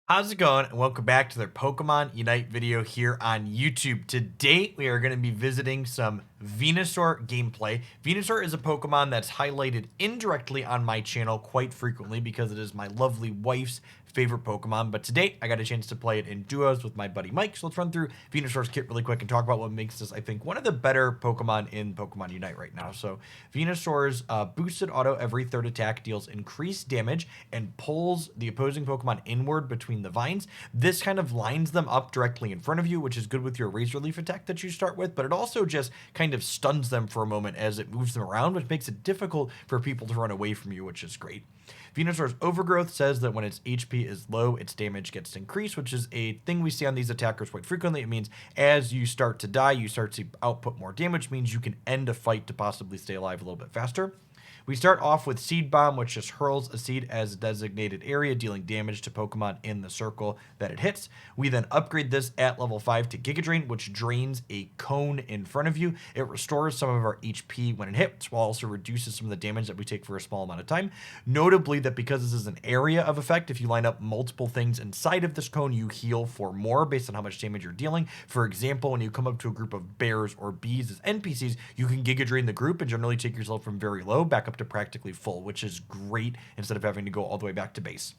How's it going? And welcome back to their Pokemon Unite video here on YouTube. Today, we are going to be visiting some Venusaur gameplay. Venusaur is a Pokemon that's highlighted indirectly on my channel quite frequently because it is my lovely wife's favorite Pokemon. But today, I got a chance to play it in duos with my buddy Mike. So let's run through Venusaur's kit really quick and talk about what makes this, I think, one of the better Pokemon in Pokemon Unite right now. So Venusaur's boosted auto every third attack deals increased damage and pulls the opposing Pokemon inward between the vines. This kind of lines them up directly in front of you, which is good with your Razor Leaf attack that you start with, but it also just kind of stuns them for a moment as it moves them around, which makes it difficult for people to run away from you, which is great. Venusaur's Overgrowth says that when its HP is low, its damage gets increased, which is a thing we see on these attackers quite frequently. It means as you start to die, you start to output more damage, means you can end a fight to possibly stay alive a little bit faster. We start off with Seed Bomb, which just hurls a seed as a designated area, dealing damage to Pokemon in the circle that it hits. We then upgrade this at level 5 to Giga Drain, which drains a cone in front of you. It restores some of our HP when it hits, while also reduces some of the damage that we take for a small amount of time. Notably that because this is an area of effect, if you line up multiple things inside of this cone, you heal for more based on how much damage you're dealing. For example, when you come up to a group of bears or bees as NPCs, you can Giga Drain the group and generally take yourself from very low back up to practically full, which is great instead of having to go all the way back to base.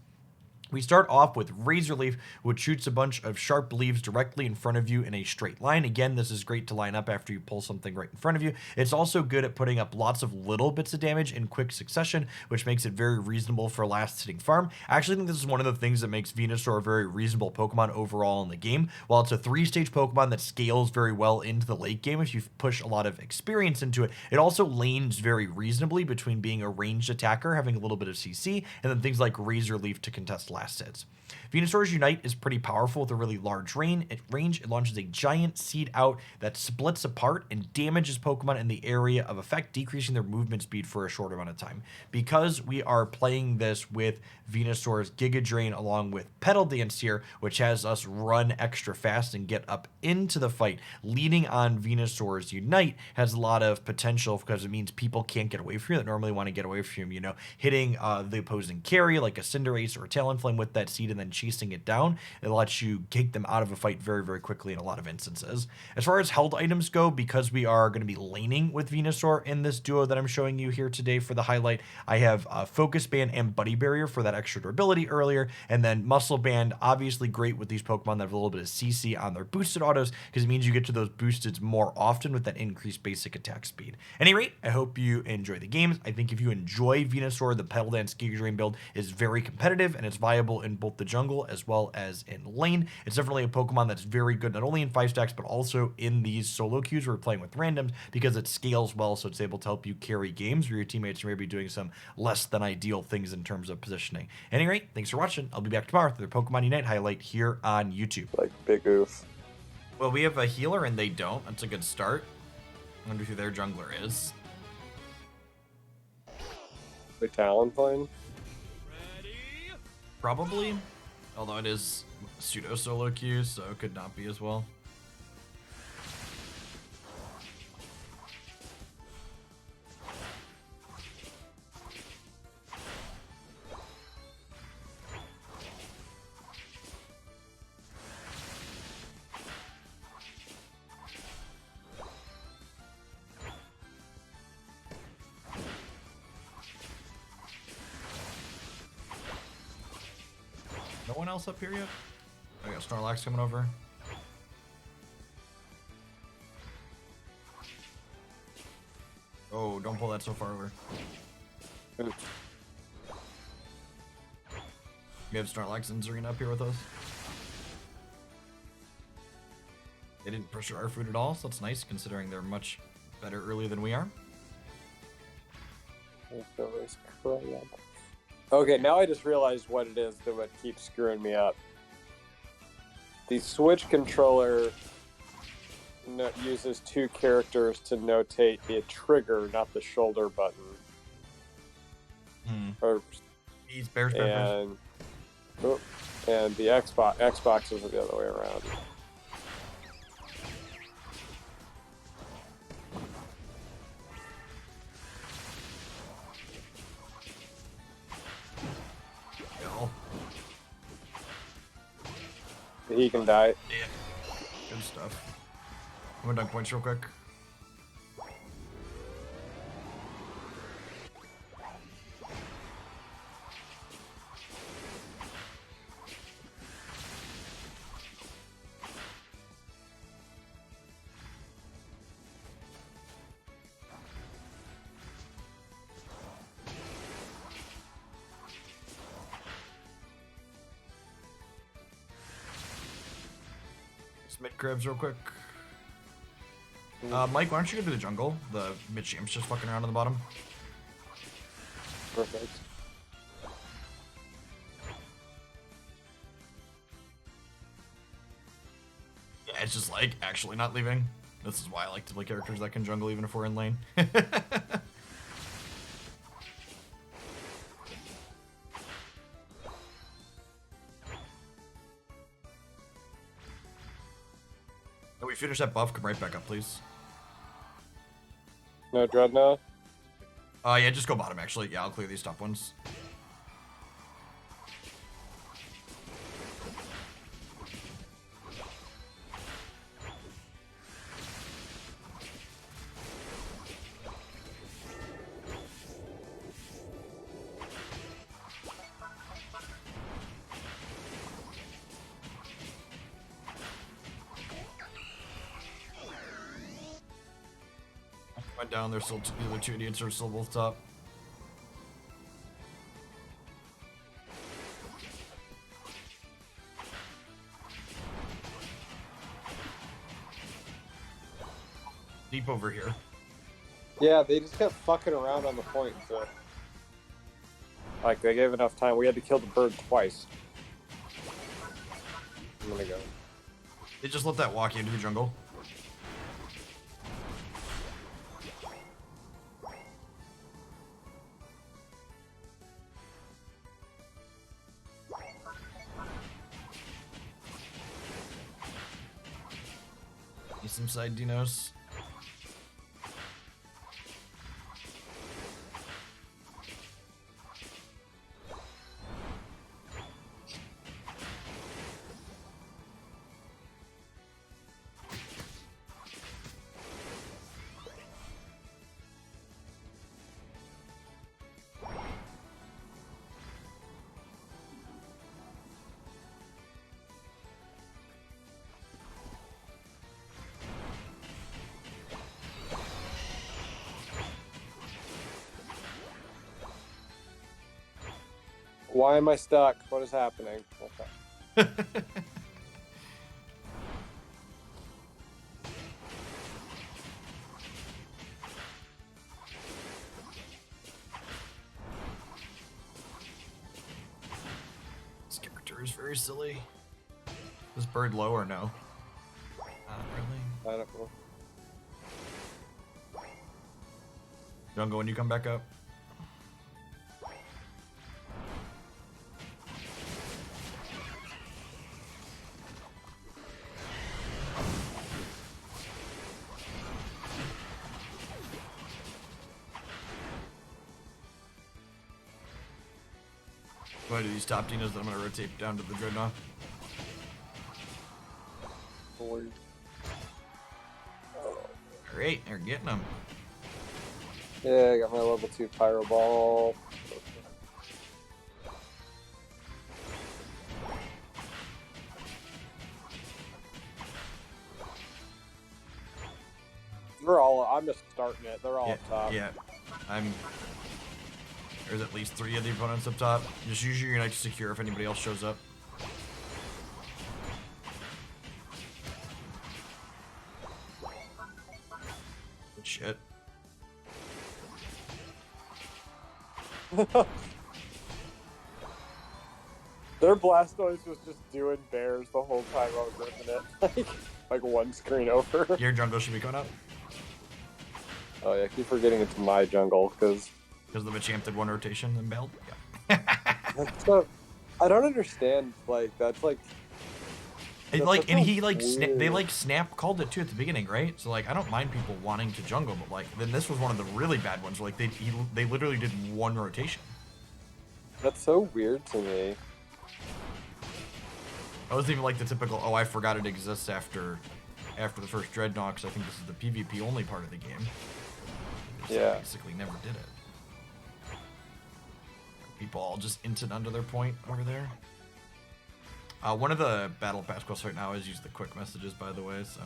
We start off with Razor Leaf, which shoots a bunch of sharp leaves directly in front of you in a straight line. Again, this is great to line up after you pull something right in front of you. It's also good at putting up lots of little bits of damage in quick succession, which makes it very reasonable for last hitting farm. I actually think this is one of the things that makes Venusaur a very reasonable Pokemon overall in the game. While it's a 3-stage Pokemon that scales very well into the late game, if you push a lot of experience into it, it also lanes very reasonably between being a ranged attacker, having a little bit of CC, and then things like Razor Leaf to contest last hits. Venusaur's Unite is pretty powerful with a really large range. It launches a giant seed out that splits apart and damages Pokemon in the area of effect, decreasing their movement speed for a short amount of time. Because we are playing this with Venusaur's Giga Drain along with Petal Dance here, which has us run extra fast and get up into the fight, leading on Venusaur's Unite has a lot of potential because it means people can't get away from you that normally want to get away from you. Hitting the opposing carry like a Cinderace or a Talonflame with that seed and then chasing it down, it lets you take them out of a fight very, very quickly in a lot of instances. As far as held items go, because we are going to be laning with Venusaur in this duo that I'm showing you here today for the highlight, I have Focus Band and Buddy Barrier for that extra durability earlier, and then Muscle Band, obviously great with these Pokemon that have a little bit of CC on their boosted autos, because it means you get to those boosted more often with that increased basic attack speed. At any rate, I hope you enjoy the games. I think if you enjoy Venusaur, the Petal Dance Giga Drain build is very competitive, and it's viable in both the jungle as well as in lane. It's definitely a Pokemon that's very good not only in 5 stacks but also in these solo queues where we're playing with randoms, because it scales well, so it's able to help you carry games where your teammates are maybe doing some less than ideal things in terms of positioning. At any rate, thanks for watching. I'll be back tomorrow with their Pokemon Unite highlight here on YouTube. Like Big Oof. Well, we have a healer and they don't. That's a good start. I wonder who their jungler is. The Talonflame? Probably. Although it is pseudo solo queue, so it could not be as well. No one else up here yet? I got Snorlax coming over. Oh, don't pull that so far over. We have Snorlax and Zarina up here with us. They didn't pressure our food at all, so that's nice considering they're much better early than we are. Okay, now I just realized what it is that would keep screwing me up. The Switch controller uses 2 characters to notate the trigger, not the shoulder button. Or Bears. And the Xbox is the other way around. He can die. Yeah. Good stuff. I'm gonna dunk points real quick. Mid crabs real quick. Mike, why don't you go to the jungle? The mid-champ's just fucking around on the bottom. Perfect. Yeah, it's just like actually not leaving. This is why I like to play characters that can jungle even if we're in lane. Can we finish that buff? Come right back up, please. No Dreadnought? Yeah, just go bottom, actually. Yeah, I'll clear these top ones. Went down, there's still the other two idiots are still both top. Deep over here. Yeah, they just kept fucking around on the point, so. Like, they gave enough time. We had to kill the bird twice. I'm gonna go. They just let that walk into the jungle. Need some side dinos. Why am I stuck? What is happening? Okay. This character is very silly. Is bird low or no? Not really. I don't know. Jungle when you come back up. Go ahead to these top dinos that I'm going to rotate down to the Dreadnought. Great, they're getting them. Yeah, I got my level 2 Pyro Ball. I'm just starting it. They're all up top. Yeah, there's at least 3 of the opponents up top. Just use your Unite to secure if anybody else shows up. Good shit. Their Blastoise was just doing bears the whole time I was ripping it. like one screen over. Your jungle should be going up. Oh yeah, I keep forgetting it's my jungle, because the Machamp did one rotation and bailed? Yeah. so, I don't understand, like, that's like... And, that's like, and he, like, weird. they, like, snap called it, too, at the beginning, right? So, like, I don't mind people wanting to jungle, but, like, then this was one of the really bad ones where, like, they literally did one rotation. That's so weird to me. I wasn't even like the typical, oh, I forgot it exists after the first Dreadnought, because I think this is the PvP only part of the game. Yeah. I basically never did it. People all just inted under their point over there. One of the battle pass quests right now is use the quick messages, by the way, so.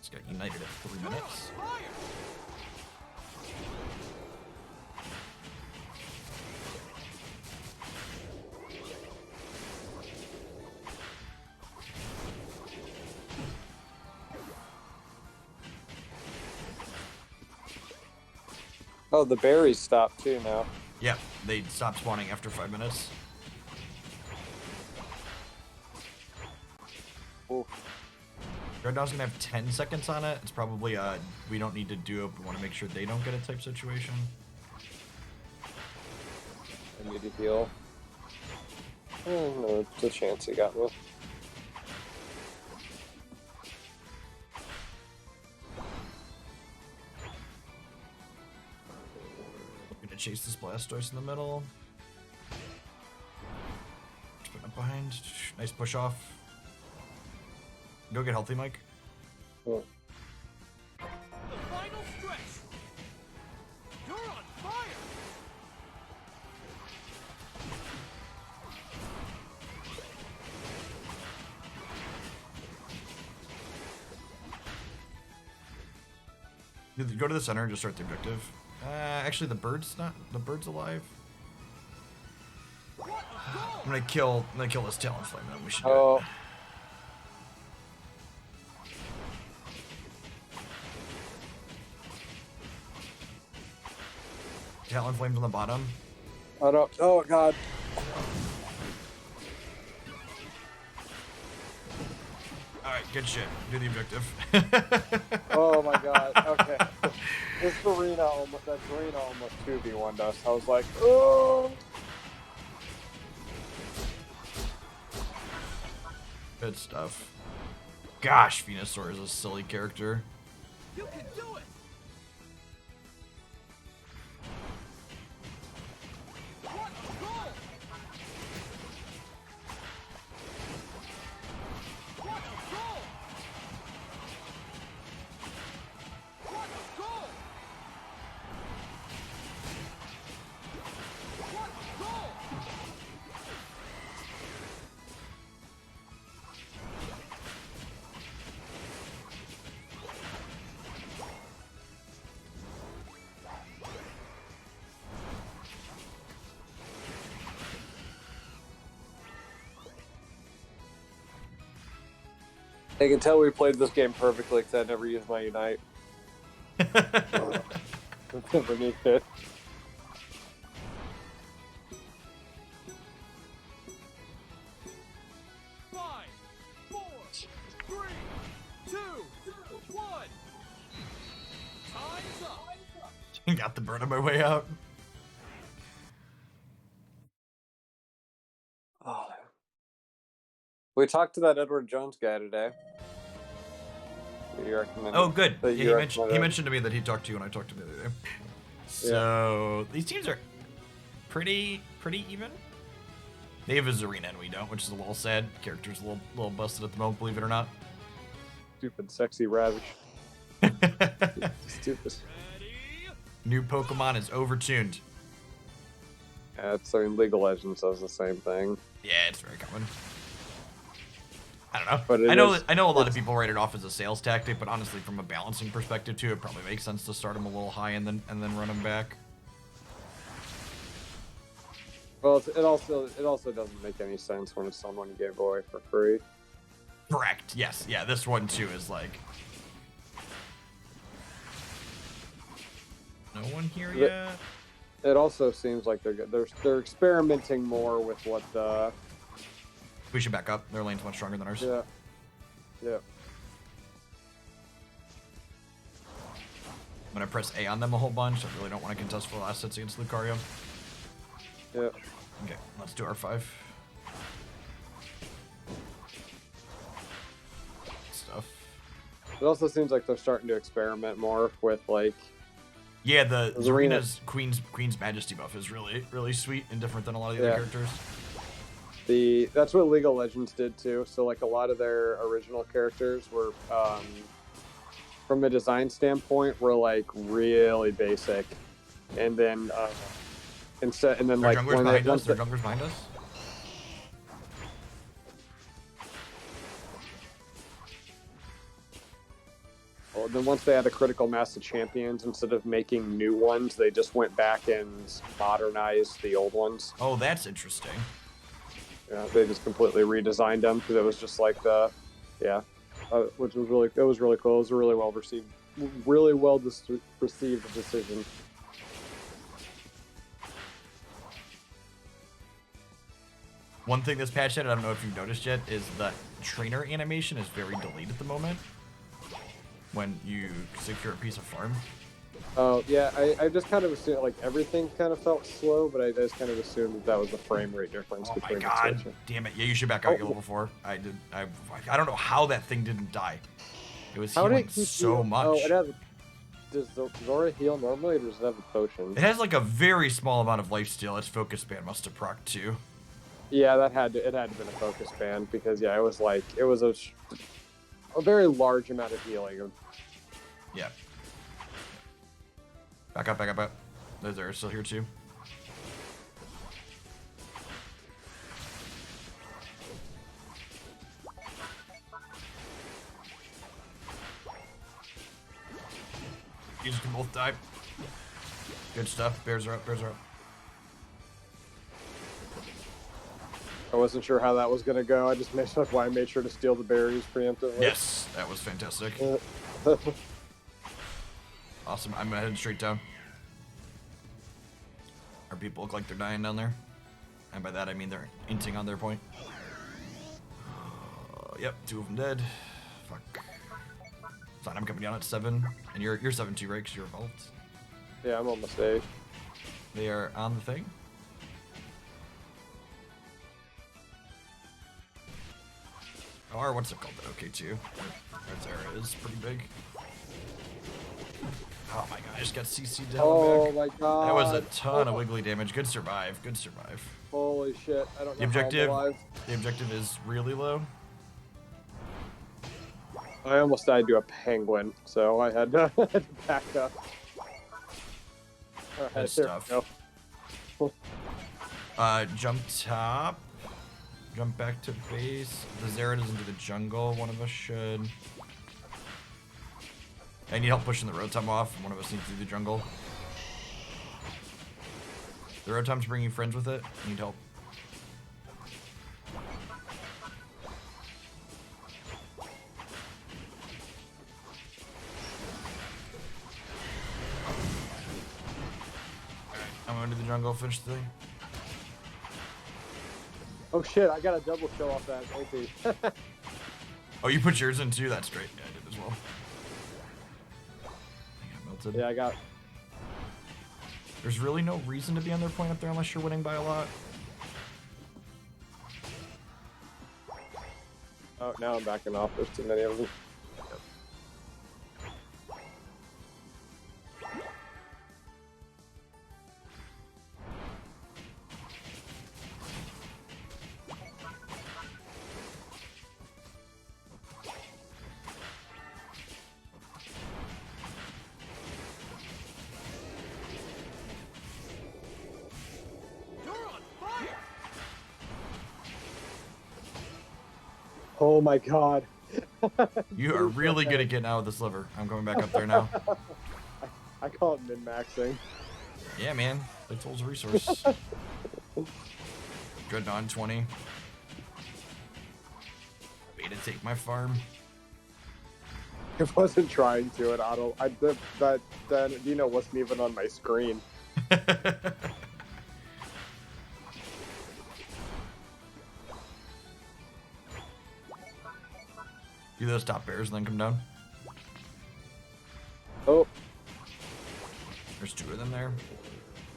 Just got united at 3 minutes. Oh, the berries stopped too now. Yep, they stopped spawning after 5 minutes. Ooh. Dreadnought's gonna have 10 seconds on it. It's probably we don't need to do it, but we want to make sure they don't get a type situation. I need to heal. Oh, no, it's a chance he got me. I'm gonna chase this Blastoise in the middle. Just putting up behind. Nice push off. Go get healthy, Mike. Oh. The final stretch. You're on fire. Go to the center and just start the objective. Actually, the bird's alive. I'm gonna kill this Talonflame. Then we should do it. Talonflame's on the bottom. I don't. Oh God. All right, good shit. Do the objective. Oh my God. Okay. This arena almost. That arena almost 2v1'd us. I was like, oh. Good stuff. Gosh, Venusaur is a silly character. You can do it. What a goal! What a goal! What a goal! What a goal! I can tell we played this game perfectly because I never used my Unite. Never need it. Five, four, three, two, one. Time's up. Got the bird on my way out. Oh. We talked to that Edward Jones guy today. You recommended. Oh, good. that Yeah, you he mentioned to me that he talked to you when I talked to him the other day. So these teams are pretty even. They have a Zarina and we don't, which is a little sad. Character's a little busted at the moment, believe it or not. Stupid, sexy Ravish. Stupid. New Pokemon is overtuned. Yeah, I mean, League of Legends does the same thing. Yeah, it's very common. I don't know. But I know a lot of people write it off as a sales tactic, but honestly, from a balancing perspective too, it probably makes sense to start them a little high and then run them back. Well, it also doesn't make any sense when it's someone you gave away for free. Correct. Yes. Yeah. This one too is like. No one here yet. It also seems like they're experimenting more with what the. We should back up. Their lane's much stronger than ours. Yeah. Yeah. I'm gonna press A on them a whole bunch. I really don't want to contest for last hits against Lucario. Yeah. Okay, let's do R5. Stuff. It also seems like they're starting to experiment more with like. Yeah, the Zarina- Zarina's Queen's Majesty buff is really sweet and different than a lot of the Yeah. other characters. That's what League of Legends did too. So like a lot of their original characters were, from a design standpoint, were like really basic, and then and then Their like junglers when behind they, us. Their junglers behind us. then once they had a critical mass of champions, instead of making new ones, they just went back and modernized the old ones. Oh, that's interesting. Yeah, they just completely redesigned them because it was just like which was really cool. It was a really well received decision. One thing this patch had, I don't know if you've noticed yet, is the trainer animation is very delayed at the moment when you secure a piece of farm. Oh yeah, I just kind of assumed like everything kind of felt slow, but I just kind of assumed that was the frame rate difference Oh my between the god, Switch. damn it. Yeah, you should back out Oh. your level 4. I don't know how that thing didn't die. It was How did healing it keep so healing? much. Oh, it has. Does Zora heal normally, or does it have a potion? It has like a very small amount of lifesteal. Its focus span must have proc too. Yeah, it had to have been a focus band because it was a very large amount of healing. Yeah. Back up. They're still here too. These can both die. Good stuff. Bears are up. I wasn't sure how that was gonna go. I just that's why I made sure to steal the berries preemptively. Yes, that was fantastic. Awesome. I'm heading straight down. Our people look like they're dying down there. And by that I mean they're inting on their point. Yep, 2 of them dead. Fuck. Fine, I'm coming down at 7. And you're 7 too, right? Because you're evolved. Yeah, I'm on the stage. They are on the thing. Or what's it called? The OK2. Right there is pretty big. Oh my god, I just got CC'd down Oh back. my god. That was a ton of wiggly damage. Good survive. Holy shit! I don't know The objective, how I'm alive. the objective is really low. I almost died to a penguin, so I had to, back up. Alright, there stuff. we go. Jump top. Jump back to base. The Zera doesn't do the jungle. One of us should. I need help pushing the Rotom off. One of us needs to do the jungle. The Rotom's bringing friends with it. I need help. I'm going to the jungle, finish the thing. Oh shit! I got a double kill off that AP. Oh, you put yours in too? That's great. Yeah, I did as well. I got melted. Yeah, I got. There's really no reason to be on their point up there unless you're winning by a lot. Oh, now I'm backing off. There's too many of them. You're on fire! Oh my god. You are really good at getting out of this liver. I'm going back up there now. I call it min-maxing. Yeah, man. Lightsoul's a resource. Dreadnought 20. Beta take my farm. I wasn't trying to at auto. That Dino wasn't even on my screen. Do those top bears and then come down. Oh, There's 2 of them there.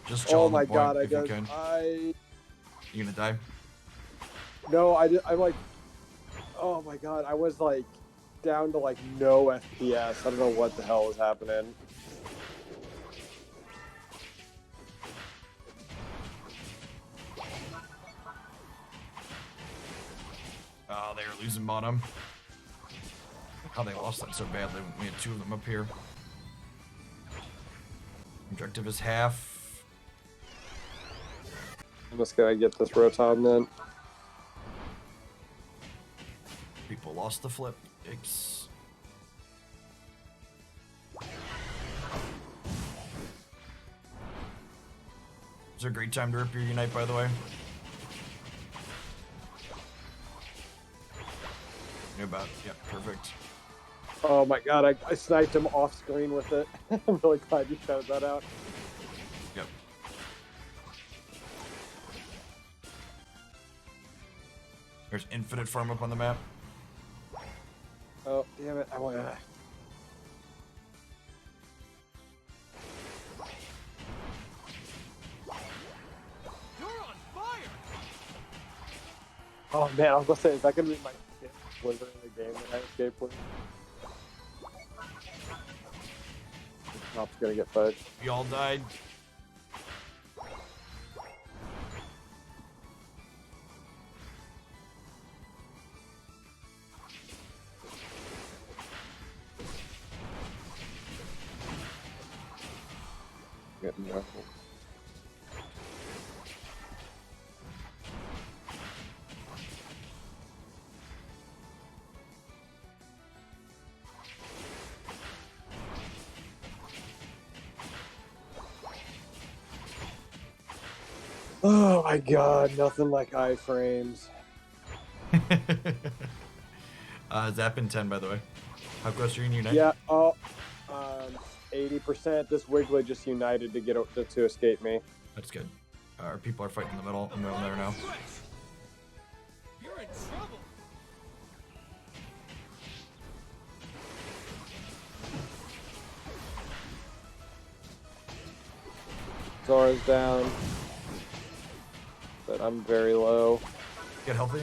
Just chill oh on the my point god! if you can. You gonna die? No, I'm like, oh my god! I was like down to like no FPS. I don't know what the hell was happening. Oh, they were losing bottom. How they lost that so badly. We had two of them up here. Objective is half. I'm just gonna get this Rotom then. People lost the flip. Yikes. Is there a great time to rip your Unite, by the way? You're about, yeah, perfect. Oh my god, I sniped him off screen with it. I'm really glad you shouted that out. Yep. There's infinite farm up on the map. Oh, damn it. I want to. You're on fire! Oh man, I was gonna say, is that gonna be my Blizzard in the game that I escape with? Top's gonna get fudged. We all died. Getting there. Oh my god, nothing like iframes. Zappin 10, by the way. How close are you in Unite? Yeah, 80%. This Wiggly just united to get to escape me. That's good. Our people are fighting in the middle. I'm going there now. You're in trouble! Zora's down. But I'm very low. Get healthy.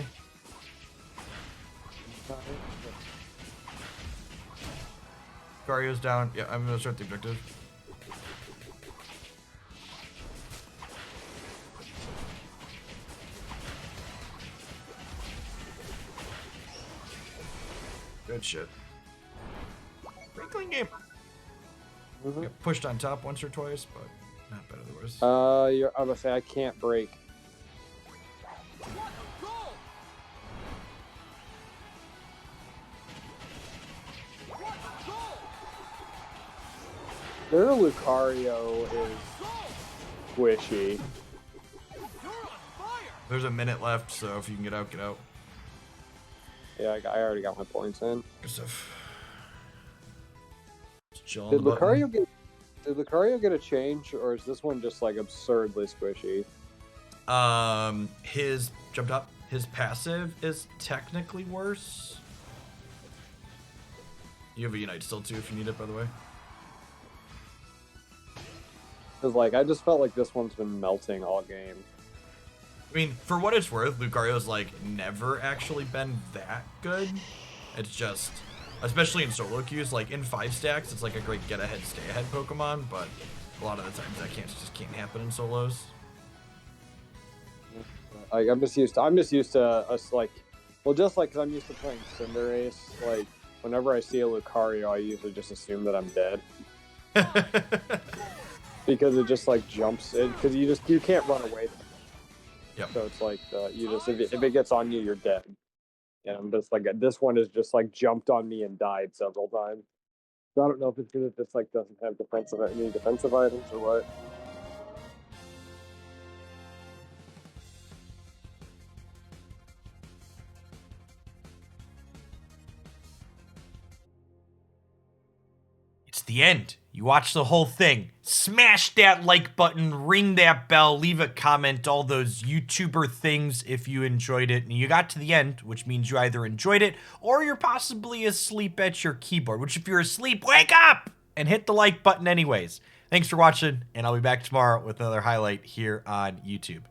Gario's down. Yeah, I'm gonna start the objective. Good shit. Pretty clean game. Got pushed on top once or twice, but not bad otherwise. I'm gonna say I can't break. What a goal! What a goal! Their Lucario is squishy. You're on fire! There's a minute left, so if you can get out, get out. Yeah, I already got my points in. Good stuff. Just chill on Did the button. Lucario get a change, or is this one just like absurdly squishy? His jump top, his passive is technically worse. You have a Unite still too if you need it, by the way. Because like I just felt like this one's been melting all game. I mean, for what it's worth, Lucario's like never actually been that good. It's just, especially in solo queues, like in 5 stacks, it's like a great get ahead, stay ahead Pokemon, but a lot of the times that just can't happen in solos. Like I'm just used to us like, well, just like 'cause I'm used to playing Cinderace. Like whenever I see a Lucario, I usually just assume that I'm dead because it just like jumps in because you can't run away. Yep. So it's like you just if it gets on you, you're dead. And I'm just like this one has just like jumped on me and died several times. So I don't know if it's because it just like doesn't have any defensive items or what. It's the end. You watch the whole thing. Smash that like button, ring that bell, leave a comment, all those YouTuber things if you enjoyed it. And you got to the end, which means you either enjoyed it or you're possibly asleep at your keyboard, which if you're asleep, wake up and hit the like button anyways. Thanks for watching, and I'll be back tomorrow with another highlight here on YouTube.